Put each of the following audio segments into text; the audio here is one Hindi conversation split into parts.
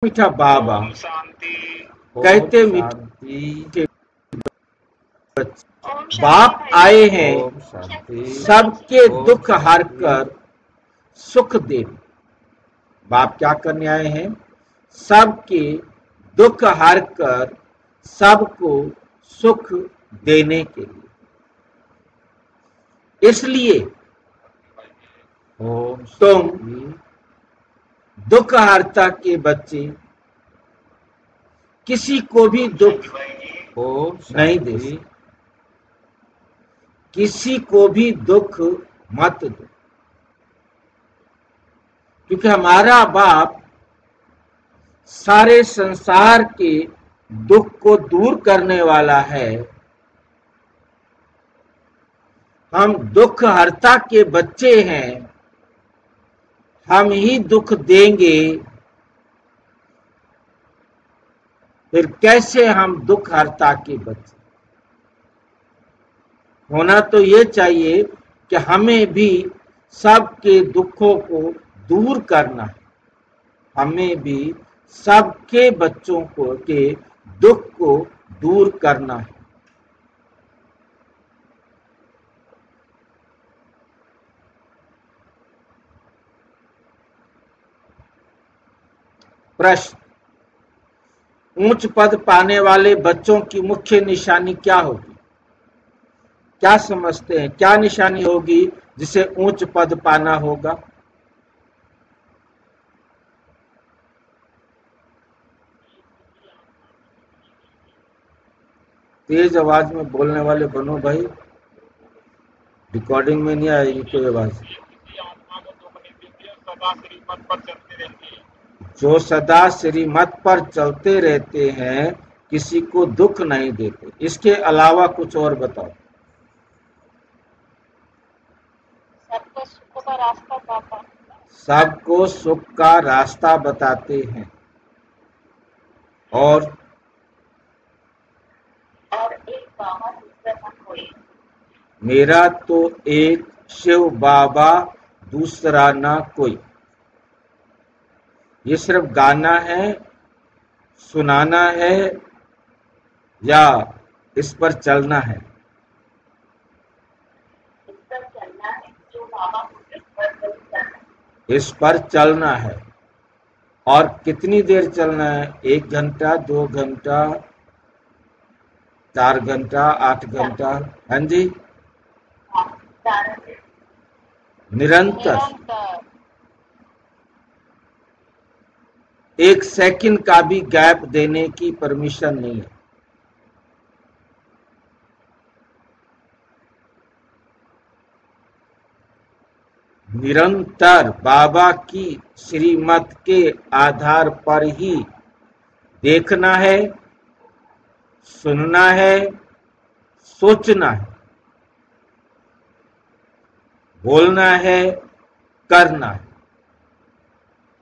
मीठा बाबा ओम शांति। कहते ओम मीठे शांति। ओम शांति बाप भाई आए जी। हैं ओम शांति। सबके ओम दुख हर शांति। कर सुख देने। बाप क्या करने आए हैं? सबके दुख हर कर सबको सुख देने के लिए। इसलिए ओम तुम शांति। दुख हरता के बच्चे किसी को भी दुख भाई जी। ओम नहीं दे शांति। सकते। किसी को भी दुख मत दो, क्योंकि हमारा बाप सारे संसार के दुख को दूर करने वाला है। हम दुख हरता के बच्चे हैं, हम ही दुख देंगे, फिर कैसे हम दुख हरता के बच्चे? होना तो ये चाहिए कि हमें भी सबके दुखों को दूर करना है, हमें भी सबके बच्चों को के दुख को दूर करना है। प्रश्न: उच्च पद पाने वाले बच्चों की मुख्य निशानी क्या होगी? क्या समझते हैं, क्या निशानी होगी जिसे उच्च पद पाना होगा? तेज आवाज में बोलने वाले बनो भाई, रिकॉर्डिंग में नहीं आएगी कोई आवाज। आत्मा को दुख नहीं देती और सदा श्रीमत पर चलते रहती है। जो सदा श्रीमत पर चलते रहते हैं किसी को दुख नहीं देते। इसके अलावा कुछ और बताओ। सबको सुख का रास्ता पाता। सबको सुख का रास्ता बताते हैं। और एक बाबा दूसरा न कोई। मेरा तो एक शिव बाबा दूसरा ना कोई। ये सिर्फ गाना है, सुनाना है, या इस पर चलना है? इस पर चलना है, जो बाबा इस पर चलना है। इस पर चलना है। और कितनी देर चलना है? 1 घंटा, 2 घंटा, 4 घंटा, 8 घंटा? हाँ जी, निरंतर। 1 सेकंड का भी गैप देने की परमिशन नहीं है। निरंतर बाबा की श्रीमत के आधार पर ही देखना है, सुनना है, सोचना है, बोलना है, करना है।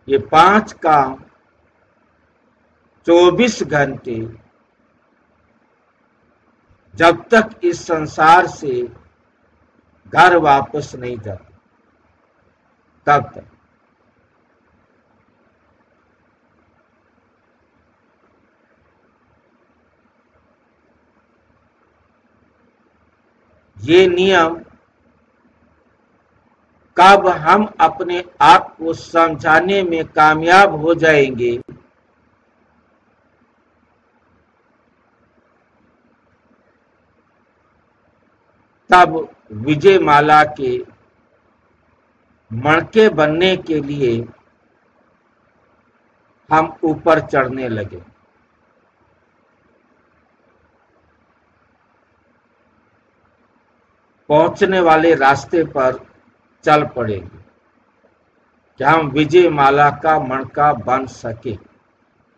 ये 5 काम 24 घंटे जब तक इस संसार से घर वापस नहीं जाते तब तक। ये नियम कब हम अपने आप को समझाने में कामयाब हो जाएंगे, तब विजय माला के मणके बनने के लिए हम ऊपर चढ़ने लगे। पहुंचने वाले रास्ते पर चल पड़ेंगे कि हम विजय माला का मणका बन सके,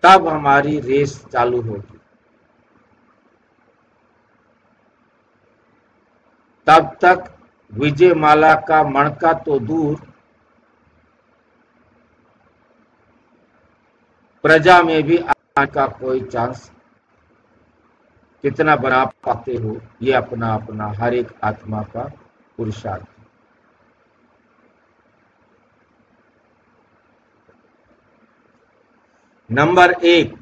तब हमारी रेस चालू होगी। तब तक विजय माला का मणका तो दूर, प्रजा में भी आने का कोई चांस कितना बना पाते हो, ये अपना अपना हर एक आत्मा का पुरुषार्थ। नंबर 1,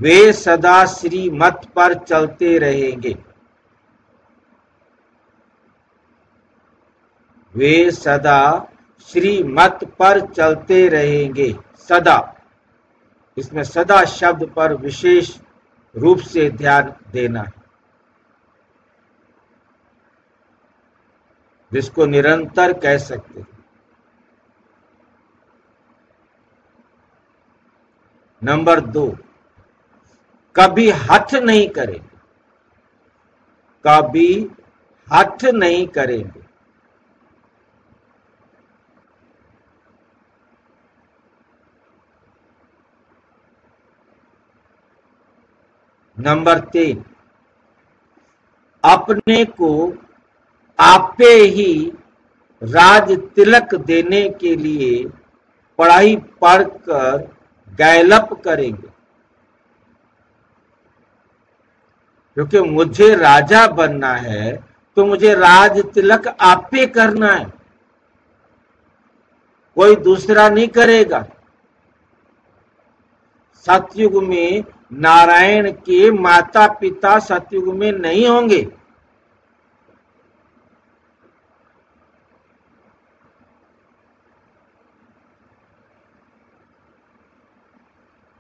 वे सदा श्रीमत पर चलते रहेंगे। वे सदा श्रीमत पर चलते रहेंगे। सदा, इसमें सदा शब्द पर विशेष रूप से ध्यान देना है, जिसको निरंतर कह सकते हैं। नंबर 2, कभी हठ नहीं करेंगे। कभी हठ नहीं करेंगे। नंबर 3, अपने को आपे ही राज तिलक देने के लिए पढ़ाई पढ़कर गैलप करेंगे, क्योंकि मुझे राजा बनना है तो मुझे राज तिलक आपे करना है, कोई दूसरा नहीं करेगा। सतयुग में नारायण के माता पिता सतयुग में नहीं होंगे।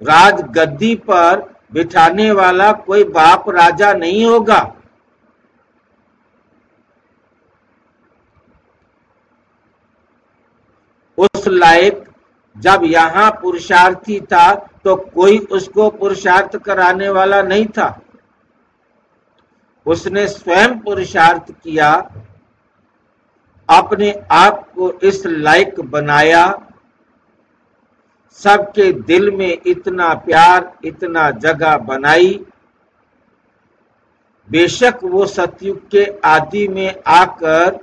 राज गद्दी पर बिठाने वाला कोई बाप राजा नहीं होगा। उस लायक जब यहाँ पुरुषार्थी था तो कोई उसको पुरुषार्थ कराने वाला नहीं था। उसने स्वयं पुरुषार्थ किया, अपने आप को इस लायक बनाया। सबके दिल में इतना प्यार, इतना जगह बनाई। बेशक वो सतयुग के आदि में आकर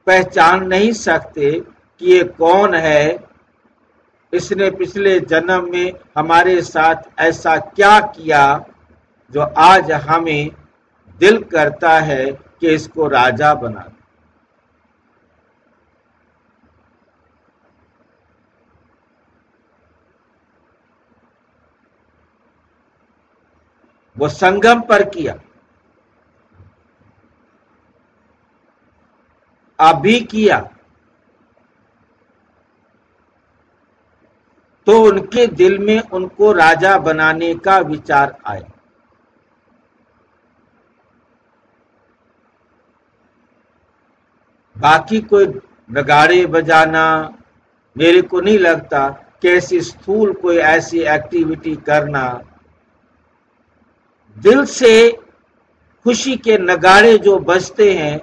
पहचान नहीं सकते कि ये कौन है, इसने पिछले जन्म में हमारे साथ ऐसा क्या किया जो आज हमें दिल करता है कि इसको राजा बना दे। वो संगम पर किया, अभी किया, तो उनके दिल में उनको राजा बनाने का विचार आया। बाकी कोई नगाड़े बजाना मेरे को नहीं लगता कि ऐसी स्थूल कोई ऐसी एक्टिविटी करना। दिल से खुशी के नगाड़े जो बजते हैं,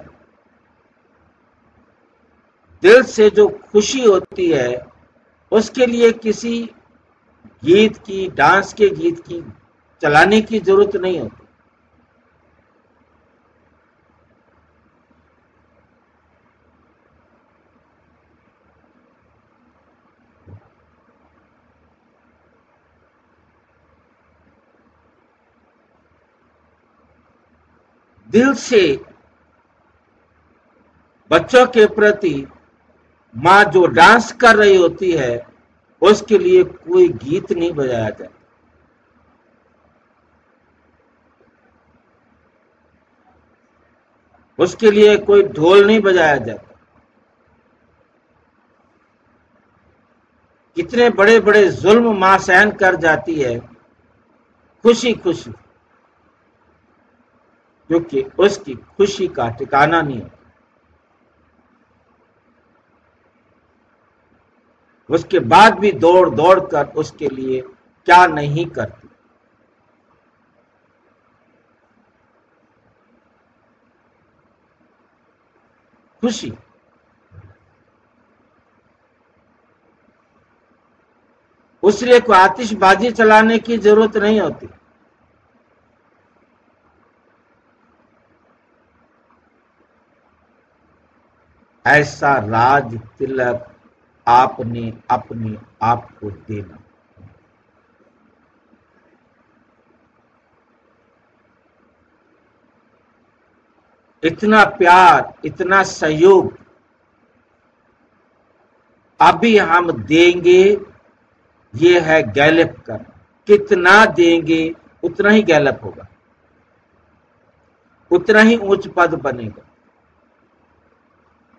दिल से जो खुशी होती है, उसके लिए किसी गीत की, डांस के गीत की चलाने की जरूरत नहीं होती। दिल से बच्चों के प्रति माँ जो डांस कर रही होती है, उसके लिए कोई गीत नहीं बजाया जाता। उसके लिए कोई ढोल नहीं बजाया जाता। कितने बड़े बड़े जुल्म मां सहन कर जाती है खुशी खुशी, क्योंकि उसकी खुशी का ठिकाना नहीं होता। उसके बाद भी दौड़ दौड़ कर उसके लिए क्या नहीं करती। खुशी, उसलिए कोई आतिशबाजी चलाने की जरूरत नहीं होती। ऐसा राज तिलक आपने अपने आप को देना। इतना प्यार, इतना सहयोग अभी हम देंगे, ये है गैलप करना। कितना देंगे उतना ही गैलप होगा, उतना ही उच्च पद बनेगा।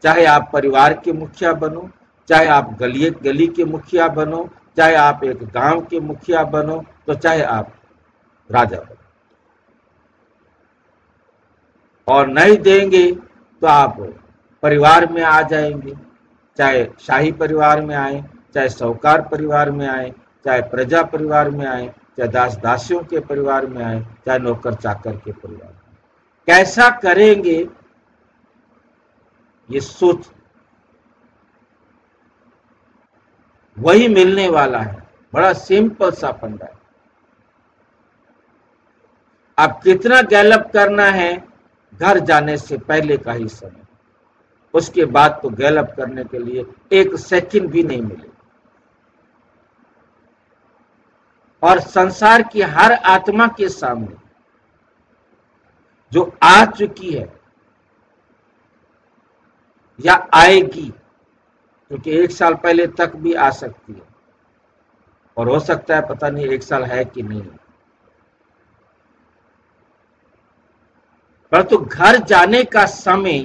चाहे आप परिवार के मुखिया बनो, चाहे आप गली के मुखिया बनो, चाहे आप एक गांव के मुखिया बनो, तो चाहे आप राजा बनो। और नहीं देंगे तो आप परिवार में आ जाएंगे, चाहे शाही परिवार में आए, चाहे साहूकार परिवार में आए, चाहे प्रजा परिवार में आए, चाहे दास दासियों के परिवार में आए, चाहे नौकर चाकर के परिवार में। कैसा करेंगे ये सोच, वही मिलने वाला है। बड़ा सिंपल सा फंडा है। अब कितना गैलप करना है घर जाने से पहले का ही समय, उसके बाद तो गैलप करने के लिए एक सेकंड भी नहीं मिले। और संसार की हर आत्मा के सामने जो आ चुकी है या आएगी, क्योंकि 1 साल पहले तक भी आ सकती है, और हो सकता है पता नहीं 1 साल है कि नहीं, परंतु घर जाने का समय,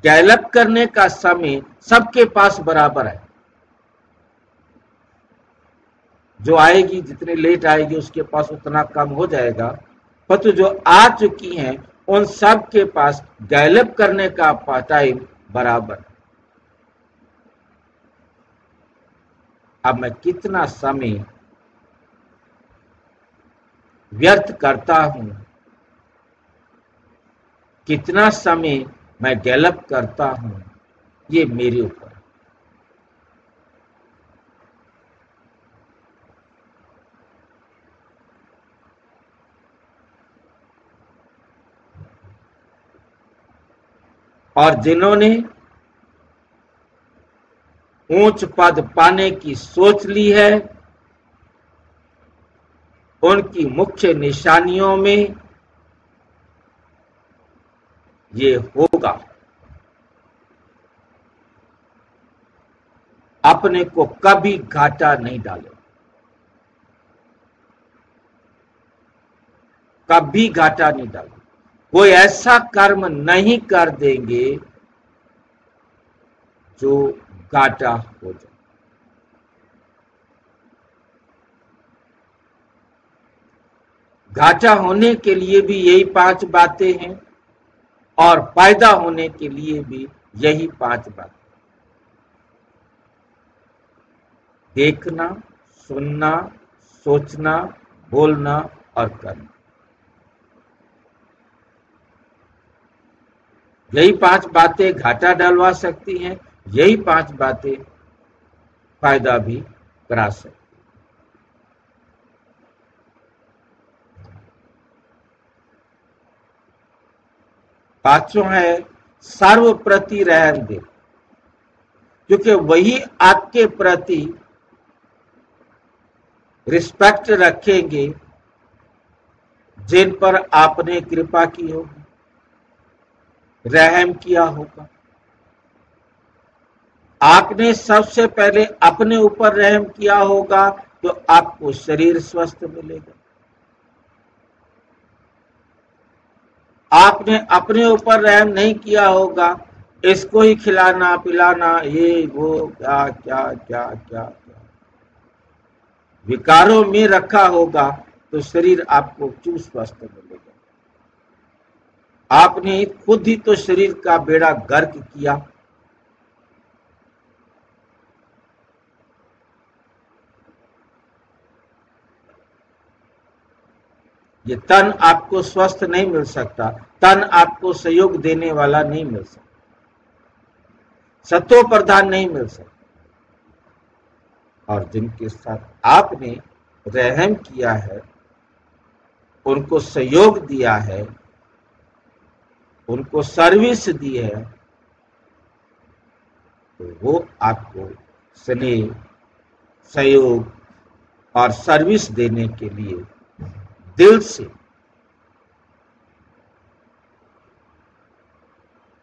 गैलप करने का समय सबके पास बराबर है। जो आएगी, जितनी लेट आएगी उसके पास उतना कम हो जाएगा, परंतु जो आ चुकी हैं उन सब के पास गैलप करने का टाइम बराबर। अब मैं कितना समय व्यर्थ करता हूं, कितना समय मैं गैलप करता हूं, ये मेरे ऊपर। और जिन्होंने ऊंच पद पाने की सोच ली है, उनकी मुख्य निशानियों में ये होगा। अपने को कभी घाटा नहीं डाले, कभी घाटा नहीं डाले। कोई ऐसा कर्म नहीं कर देंगे जो घाटा हो जाए। घाटा होने के लिए भी यही 5 बातें हैं, और फायदा होने के लिए भी यही 5 बातें। देखना, सुनना, सोचना, बोलना और करना, यही 5 बातें घाटा डलवा सकती हैं, यही 5 बातें फायदा भी करा सकती। पांचवा है सर्व प्रति रहम दे, क्योंकि वही आपके प्रति रिस्पेक्ट रखेंगे जिन पर आपने कृपा की होगी, रहम किया होगा। आपने सबसे पहले अपने ऊपर रहम किया होगा तो आपको शरीर स्वस्थ मिलेगा। आपने अपने ऊपर रहम नहीं किया होगा, इसको ही खिलाना पिलाना, ये वो क्या क्या क्या क्या क्या विकारों में रखा होगा, तो शरीर आपको क्यों स्वस्थ मिलेगा। आपने खुद ही तो शरीर का बेड़ा गर्क किया। ये तन आपको स्वस्थ नहीं मिल सकता, तन आपको सहयोग देने वाला नहीं मिल सकता, सत्व प्रधान नहीं मिल सकता। और जिनके साथ आपने रहम किया है, उनको सहयोग दिया है, उनको सर्विस दी है, तो वो आपको स्नेह, सहयोग और सर्विस देने के लिए दिल से,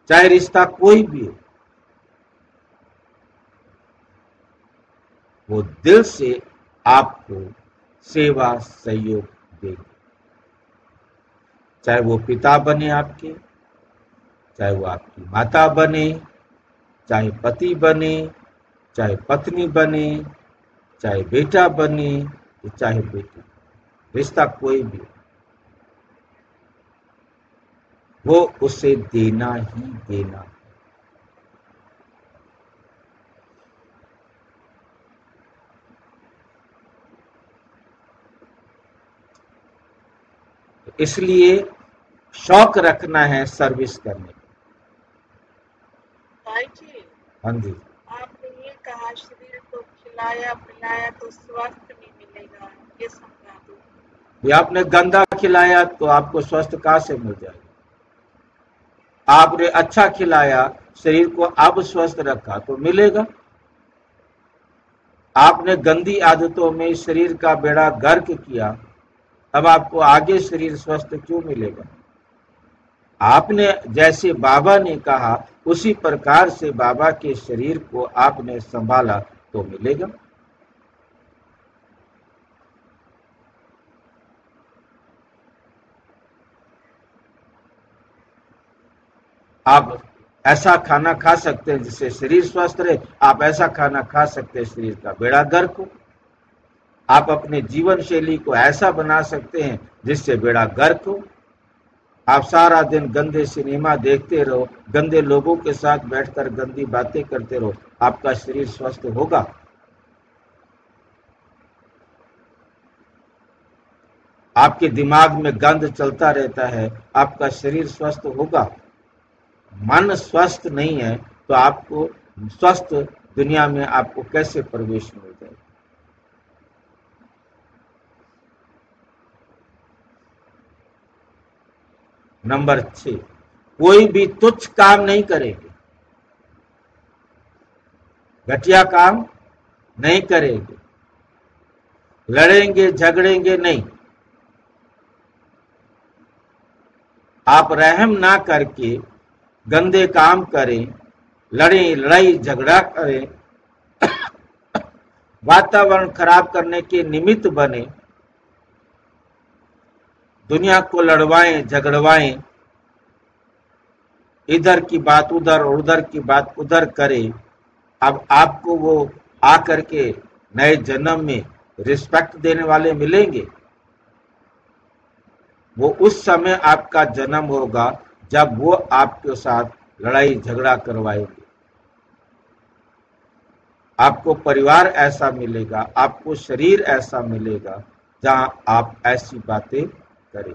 चाहे रिश्ता कोई भी हो, वो दिल से आपको सेवा सहयोग देगी। चाहे वो पिता बने आपके, चाहे वो आपकी माता बने, चाहे पति बने, चाहे पत्नी बने, चाहे बेटा बने, चाहे बेटी, रिश्ता कोई भी, वो उसे देना ही देना। इसलिए शौक रखना है सर्विस करने का। भाई जी, हाँ जी, आपने ये कहा शरीर को खिलाया पिलाया तो स्वस्थ नहीं मिलेगा, ये समझा दो। ये आपने गंदा खिलाया तो आपको स्वस्थ कहाँ से मिल जाएगा? आपने अच्छा खिलाया, शरीर को अब स्वस्थ रखा तो मिलेगा। आपने गंदी आदतों में शरीर का बेड़ा गर्क किया, अब आपको आगे शरीर स्वस्थ क्यों मिलेगा? आपने जैसे बाबा ने कहा उसी प्रकार से बाबा के शरीर को आपने संभाला तो मिलेगा। आप ऐसा खाना खा सकते हैं जिससे शरीर स्वस्थ रहे, आप ऐसा खाना खा सकते हैं शरीर का बेड़ा गर्क हो। आप अपने जीवन शैली को ऐसा बना सकते हैं जिससे बेड़ा गर्क हो। आप सारा दिन गंदे सिनेमा देखते रहो, गंदे लोगों के साथ बैठकर गंदी बातें करते रहो, आपका शरीर स्वस्थ होगा? आपके दिमाग में गंद चलता रहता है, आपका शरीर स्वस्थ होगा? मन स्वस्थ नहीं है तो आपको स्वस्थ दुनिया में आपको कैसे प्रवेश मिल जाएगा? नंबर 6, कोई भी तुच्छ काम नहीं करेंगे, घटिया काम नहीं करेंगे, लड़ेंगे झगड़ेंगे नहीं। आप रहम ना करके गंदे काम करें, लड़ें, लड़ाई झगड़ा करें, वातावरण खराब करने के निमित्त बने, दुनिया को लड़वाएं झगड़वाएं, इधर की बात उधर और उधर की बात उधर करे, अब आपको वो आकर के नए जन्म में रिस्पेक्ट देने वाले मिलेंगे? वो उस समय आपका जन्म होगा जब वो आपके साथ लड़ाई झगड़ा करवाएंगे। आपको परिवार ऐसा मिलेगा, आपको शरीर ऐसा मिलेगा जहां आप ऐसी बातें करें।